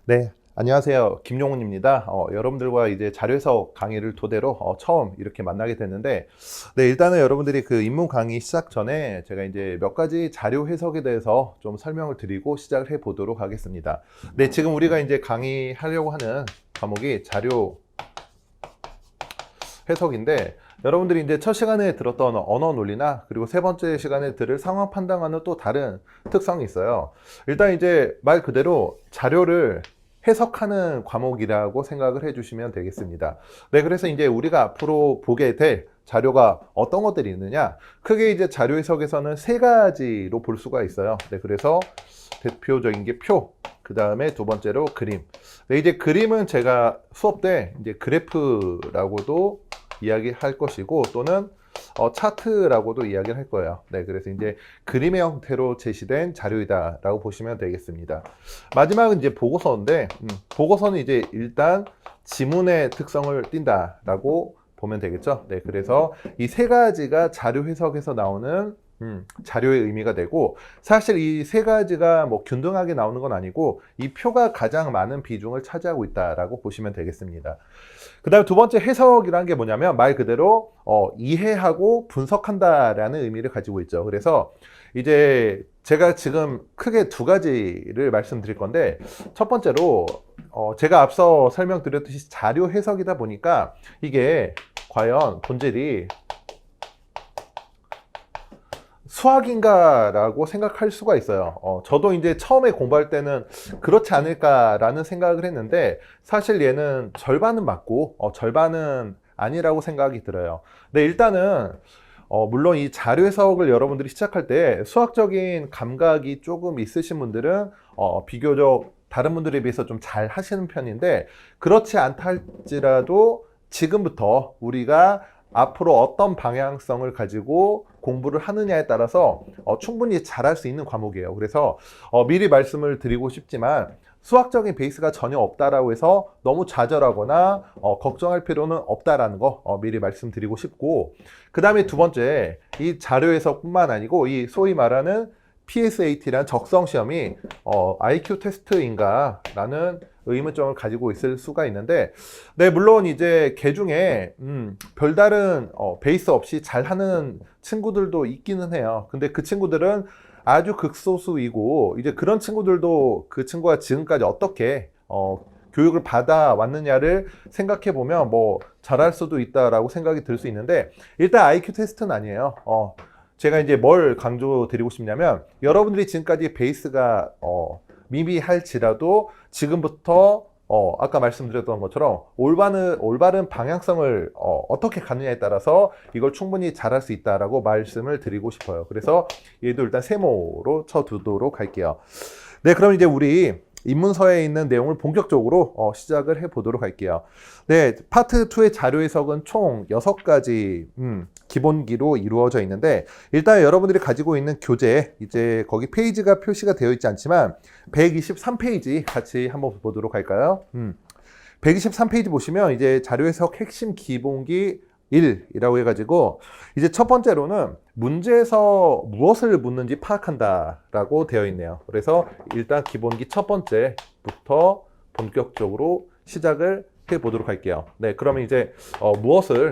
네, 안녕하세요. 김용훈입니다. 여러분들과 이제 자료 해석 강의를 토대로 처음 이렇게 만나게 됐는데, 네, 일단은 여러분들이 그 입문 강의 시작 전에 제가 이제 몇 가지 자료 해석에 대해서 좀 설명을 드리고 시작을 해 보도록 하겠습니다. 네, 지금 우리가 이제 강의하려고 하는 과목이 자료 해석인데, 여러분들이 이제 첫 시간에 들었던 언어 논리나 그리고 세 번째 시간에 들을 상황 판단과는 또 다른 특성이 있어요. 일단 이제 말 그대로 자료를 해석하는 과목이라고 생각을 해주시면 되겠습니다. 네, 그래서 이제 우리가 앞으로 보게 될 자료가 어떤 것들이 있느냐, 크게 이제 자료 해석에서는 세 가지로 볼 수가 있어요. 네, 그래서 대표적인 게 표, 그 다음에 두 번째로 그림. 네, 이제 그림은 제가 수업 때 이제 그래프라고도 이야기할 것이고, 또는 차트라고도 이야기를 할 거예요. 네, 그래서 이제 그림의 형태로 제시된 자료이다라고 보시면 되겠습니다. 마지막은 이제 보고서인데, 보고서는 이제 일단 지문의 특성을 띈다라고 보면 되겠죠. 네, 그래서 이 세 가지가 자료 해석에서 나오는 자료의 의미가 되고, 사실 이 세 가지가 뭐 균등하게 나오는 건 아니고 이 표가 가장 많은 비중을 차지하고 있다라고 보시면 되겠습니다. 그 다음에 두 번째 해석이라는 게 뭐냐면 말 그대로 이해하고 분석한다라는 의미를 가지고 있죠. 그래서 이제 제가 지금 크게 두 가지를 말씀드릴 건데, 첫 번째로 제가 앞서 설명드렸듯이 자료 해석이다 보니까 이게 과연 본질이 수학인가라고 생각할 수가 있어요. 저도 이제 처음에 공부할 때는 그렇지 않을까라는 생각을 했는데, 사실 얘는 절반은 맞고 절반은 아니라고 생각이 들어요. 근데 일단은 물론 이 자료 해석을 여러분들이 시작할 때 수학적인 감각이 조금 있으신 분들은 비교적 다른 분들에 비해서 좀 잘 하시는 편인데, 그렇지 않다 할지라도 지금부터 우리가 앞으로 어떤 방향성을 가지고 공부를 하느냐에 따라서 충분히 잘할 수 있는 과목이에요. 그래서 미리 말씀을 드리고 싶지만, 수학적인 베이스가 전혀 없다라고 해서 너무 좌절하거나 걱정할 필요는 없다라는 거 미리 말씀드리고 싶고, 그 다음에 두 번째, 이 자료에서 뿐만 아니고 이 소위 말하는 PSAT라는 적성 시험이 IQ 테스트인가 라는 의문점을 가지고 있을 수가 있는데, 네, 물론 이제 개 중에 별다른 베이스 없이 잘하는 친구들도 있기는 해요. 근데 그 친구들은 아주 극소수이고, 이제 그런 친구들도 그 친구가 지금까지 어떻게 교육을 받아왔느냐를 생각해 보면 뭐 잘할 수도 있다라고 생각이 들 수 있는데, 일단 IQ 테스트는 아니에요. 제가 이제 뭘 강조드리고 싶냐면, 여러분들이 지금까지 베이스가 미비할지라도 지금부터 아까 말씀드렸던 것처럼 올바른 방향성을 어떻게 가느냐에 따라서 이걸 충분히 잘할 수 있다라고 말씀을 드리고 싶어요. 그래서 얘도 일단 세모로 쳐두도록 할게요. 네, 그럼 이제 우리 입문서에 있는 내용을 본격적으로 시작을 해 보도록 할게요. 네, 파트 2의 자료 해석은 총 6가지 기본기로 이루어져 있는데, 일단 여러분들이 가지고 있는 교재, 이제 거기 페이지가 표시가 되어 있지 않지만 123페이지 같이 한번 보도록 할까요? 123페이지 보시면 이제 자료 해석 핵심 기본기 1이라고 해가지고, 이제 첫 번째로는 문제에서 무엇을 묻는지 파악한다라고 되어 있네요. 그래서 일단 기본기 첫 번째부터 본격적으로 시작을 해 보도록 할게요. 네, 그러면 이제 무엇을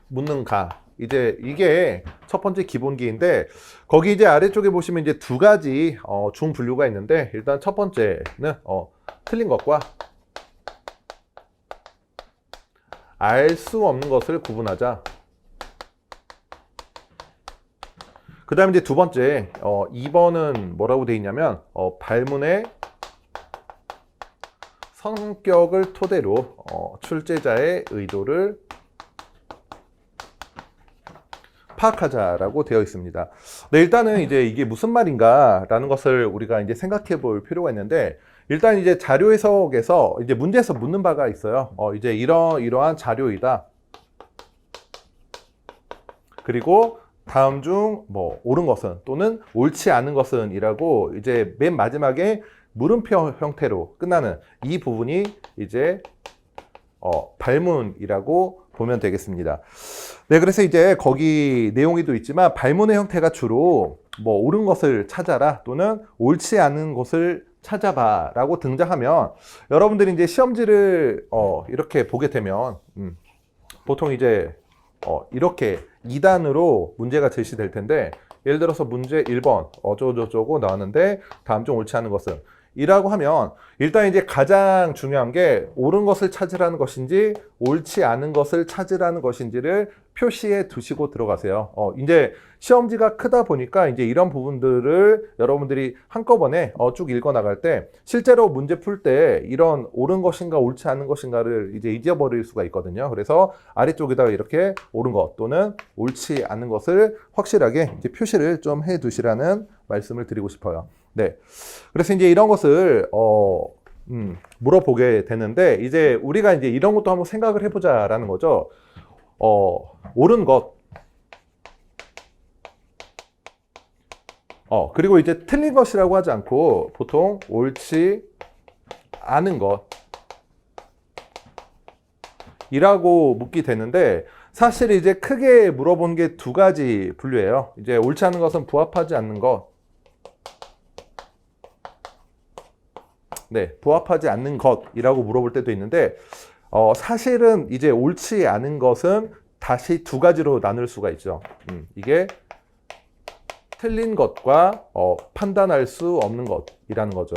묻는가, 이제 이게 첫 번째 기본기인데, 거기 이제 아래쪽에 보시면 이제 두 가지 중분류가 있는데, 일단 첫 번째는 틀린 것과 알 수 없는 것을 구분하자. 그 다음에 이제 두 번째 2번은 뭐라고 되어 있냐면 발문의 성격을 토대로 출제자의 의도를 파악하자라고 되어 있습니다. 네, 일단은 이제 이게 무슨 말인가 라는 것을 우리가 이제 생각해 볼 필요가 있는데, 일단 이제 자료 해석에서 이제 문제에서 묻는 바가 있어요. 이제 이러한 자료이다. 그리고 다음 중 뭐 옳은 것은 또는 옳지 않은 것은 이라고, 이제 맨 마지막에 물음표 형태로 끝나는 이 부분이 이제 발문이라고 보면 되겠습니다. 네, 그래서 이제 거기 내용에도 있지만 발문의 형태가 주로 뭐 옳은 것을 찾아라 또는 옳지 않은 것을 찾아봐 라고 등장하면 여러분들이 이제 시험지를 이렇게 보게 되면 보통 이제 이렇게 2단으로 문제가 제시될 텐데 예를 들어서 문제 1번 어쩌고저쩌고 나왔는데 다음 중 옳지 않은 것은 이라고 하면 일단 이제 가장 중요한 게 옳은 것을 찾으라는 것인지 옳지 않은 것을 찾으라는 것인지를 표시해 두시고 들어가세요. 이제 시험지가 크다 보니까 이제 이런 부분들을 여러분들이 한꺼번에 쭉 읽어 나갈 때 실제로 문제 풀 때 이런 옳은 것인가 옳지 않은 것인가를 이제 잊어버릴 수가 있거든요. 그래서 아래쪽에다가 이렇게 옳은 것 또는 옳지 않은 것을 확실하게 이제 표시를 좀 해 두시라는 말씀을 드리고 싶어요. 네. 그래서 이제 이런 것을 물어보게 되는데 이제 우리가 이제 이런 것도 한번 생각을 해보자라는 거죠. 옳은 것. 그리고 이제 틀린 것이라고 하지 않고 보통 옳지 않은 것이라고 묻게 되는데 사실 이제 크게 물어본 게 두 가지 분류예요. 이제 옳지 않은 것은 부합하지 않는 것. 네, 부합하지 않는 것이라고 물어볼 때도 있는데 사실은 이제 옳지 않은 것은 다시 두 가지로 나눌 수가 있죠. 이게 틀린 것과 판단할 수 없는 것이라는 거죠.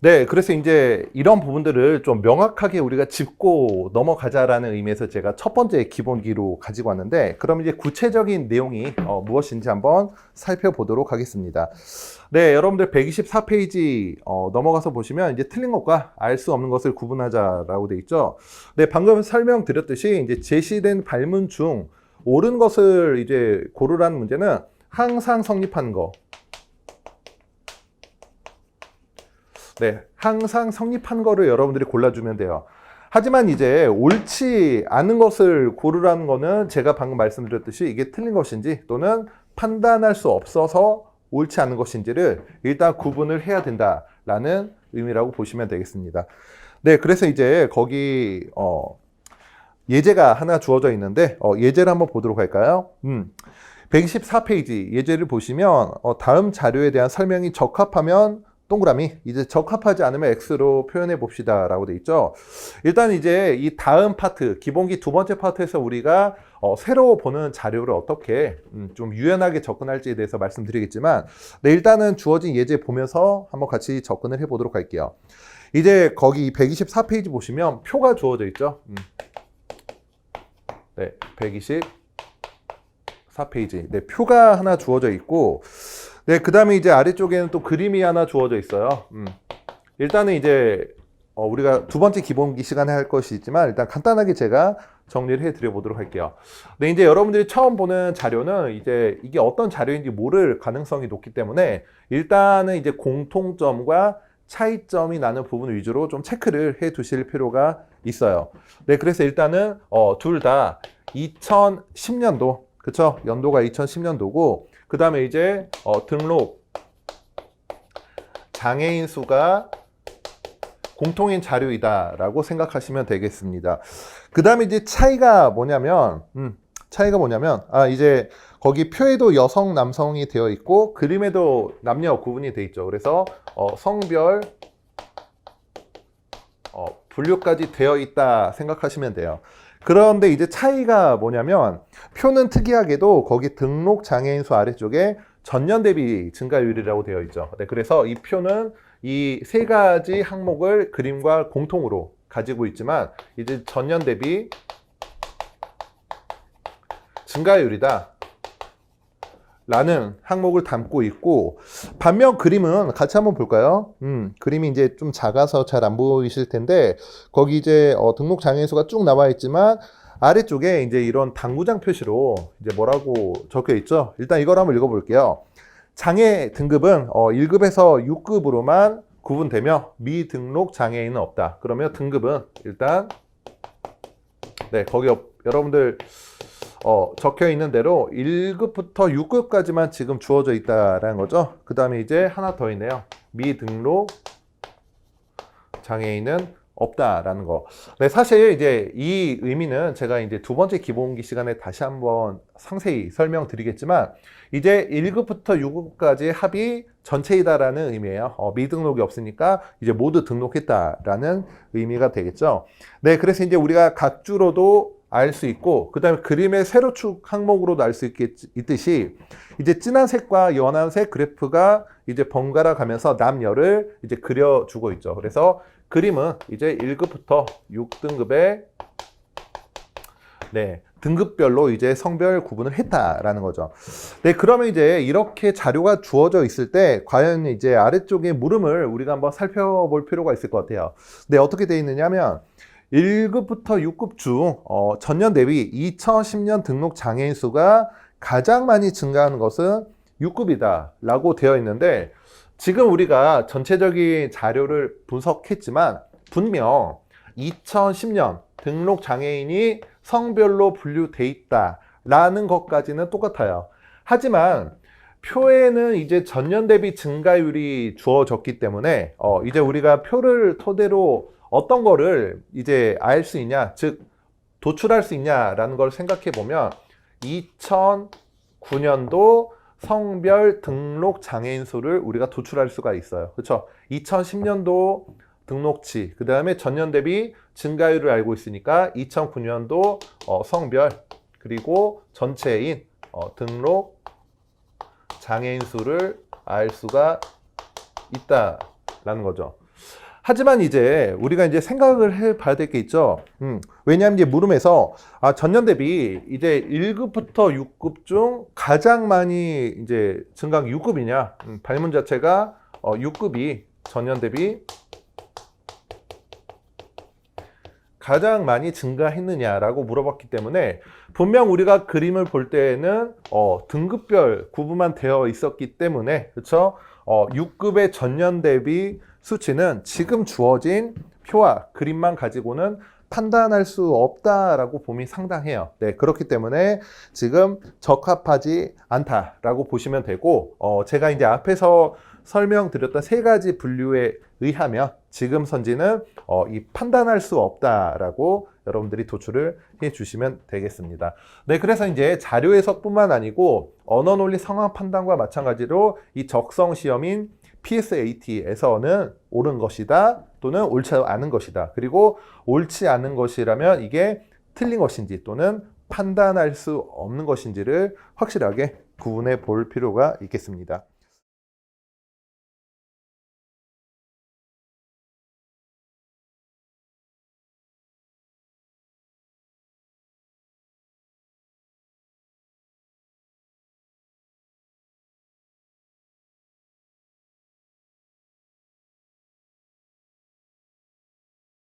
네, 그래서 이제 이런 부분들을 좀 명확하게 우리가 짚고 넘어가자라는 의미에서 제가 첫 번째 기본기로 가지고 왔는데 그럼 이제 구체적인 내용이 무엇인지 한번 살펴보도록 하겠습니다. 네, 여러분들 124페이지 넘어가서 보시면 이제 틀린 것과 알 수 없는 것을 구분하자라고 돼 있죠. 네, 방금 설명드렸듯이 이제 제시된 발문 중 옳은 것을 이제 고르라는 문제는 항상 성립하는 거. 네, 항상 성립한 거를 여러분들이 골라주면 돼요. 하지만 이제 옳지 않은 것을 고르라는 거는 제가 방금 말씀드렸듯이 이게 틀린 것인지 또는 판단할 수 없어서 옳지 않은 것인지를 일단 구분을 해야 된다라는 의미라고 보시면 되겠습니다. 네, 그래서 이제 거기 예제가 하나 주어져 있는데 예제를 한번 보도록 할까요? 124페이지 예제를 보시면 다음 자료에 대한 설명이 적합하면 동그라미, 이제 적합하지 않으면 X로 표현해 봅시다 라고 돼 있죠. 일단 이제 이 다음 파트, 기본기 두 번째 파트에서 우리가 새로 보는 자료를 어떻게 좀 유연하게 접근할지에 대해서 말씀드리겠지만 네, 일단은 주어진 예제 보면서 한번 같이 접근을 해 보도록 할게요. 이제 거기 124페이지 보시면 표가 주어져 있죠. 네, 124페이지. 네, 표가 하나 주어져 있고 네, 그 다음에 이제 아래쪽에는 또 그림이 하나 주어져 있어요. 일단은 이제 우리가 두 번째 기본기 시간에 할 것이 있지만 일단 간단하게 제가 정리를 해 드려 보도록 할게요. 네, 이제 여러분들이 처음 보는 자료는 이제 이게 어떤 자료인지 모를 가능성이 높기 때문에 일단은 이제 공통점과 차이점이 나는 부분 위주로 좀 체크를 해 두실 필요가 있어요. 네, 그래서 일단은 둘 다 2010년도, 그쵸? 연도가 2010년도고 그 다음에 이제 등록 장애인 수가 공통인 자료이다 라고 생각하시면 되겠습니다. 그 다음에 이제 차이가 뭐냐면 이제 거기 표에도 여성 남성이 되어 있고 그림에도 남녀 구분이 되어 있죠. 그래서 성별 분류까지 되어 있다 생각하시면 돼요. 그런데 이제 차이가 뭐냐면 표는 특이하게도 거기 등록 장애인 수 아래쪽에 전년 대비 증가율이라고 되어 있죠. 네, 그래서 이 표는 이 세 가지 항목을 그림과 공통으로 가지고 있지만 이제 전년 대비 증가율이다 라는 항목을 담고 있고 반면 그림은 같이 한번 볼까요? 그림이 이제 좀 작아서 잘 안 보이실 텐데 거기 이제 등록 장애인 수가 쭉 나와 있지만 아래쪽에 이제 이런 당구장 표시로 이제 뭐라고 적혀 있죠. 일단 이걸 한번 읽어볼게요. 장애 등급은 1급에서 6급으로만 구분되며 미등록 장애인은 없다. 그러면 등급은 일단 네, 거기 여러분들 적혀 있는 대로 1급부터 6급까지만 지금 주어져 있다라는 거죠. 그 다음에 이제 하나 더 있네요. 미등록 장애인은 없다라는 거. 네, 사실 이제 이 의미는 제가 이제 두 번째 기본기 시간에 다시 한번 상세히 설명드리겠지만, 이제 1급부터 6급까지 합이 전체이다라는 의미예요. 미등록이 없으니까 이제 모두 등록했다라는 의미가 되겠죠. 네, 그래서 이제 우리가 각주로도 알 수 있고, 그 다음에 그림의 세로축 항목으로도 알 수 있듯이, 이제 진한 색과 연한 색 그래프가 이제 번갈아 가면서 남녀를 이제 그려주고 있죠. 그래서 그림은 이제 1급부터 6등급의 네, 등급별로 이제 성별 구분을 했다라는 거죠. 네, 그러면 이제 이렇게 자료가 주어져 있을 때 과연 이제 아래쪽의 물음을 우리가 한번 살펴볼 필요가 있을 것 같아요. 네, 어떻게 되어 있느냐면 1급부터 6급 중 전년 대비 2010년 등록 장애인 수가 가장 많이 증가하는 것은 6급이다 라고 되어 있는데, 지금 우리가 전체적인 자료를 분석했지만 분명 2010년 등록 장애인이 성별로 분류돼 있다라는 것까지는 똑같아요. 하지만 표에는 이제 전년 대비 증가율이 주어졌기 때문에 이제 우리가 표를 토대로 어떤 거를 이제 알 수 있냐, 즉 도출할 수 있냐라는 걸 생각해 보면 2009년도 성별 등록 장애인 수를 우리가 도출할 수가 있어요. 그렇죠? 2010년도 등록치, 그 다음에 전년 대비 증가율을 알고 있으니까 2009년도 성별, 그리고 전체인 등록 장애인 수를 알 수가 있다라는 거죠. 하지만 이제 우리가 이제 생각을 해 봐야 될 게 있죠. 왜냐하면 이제 물음에서 전년 대비 이제 1급부터 6급 중 가장 많이 이제 증가한 6급이냐, 발문 자체가 6급이 전년 대비 가장 많이 증가했느냐라고 물어봤기 때문에, 분명 우리가 그림을 볼 때에는 등급별 구분만 되어 있었기 때문에, 그렇죠? 6급의 전년 대비 수치는 지금 주어진 표와 그림만 가지고는 판단할 수 없다라고 봄이 상당해요. 네, 그렇기 때문에 지금 적합하지 않다라고 보시면 되고, 제가 이제 앞에서 설명드렸던 세 가지 분류에 의하면 지금 선지는 이 판단할 수 없다라고 여러분들이 도출을 해 주시면 되겠습니다. 네, 그래서 이제 자료 해석뿐만 아니고 언어 논리 상황 판단과 마찬가지로 이 적성 시험인 PSAT에서는 옳은 것이다 또는 옳지 않은 것이다, 그리고 옳지 않은 것이라면 이게 틀린 것인지 또는 판단할 수 없는 것인지를 확실하게 구분해 볼 필요가 있겠습니다.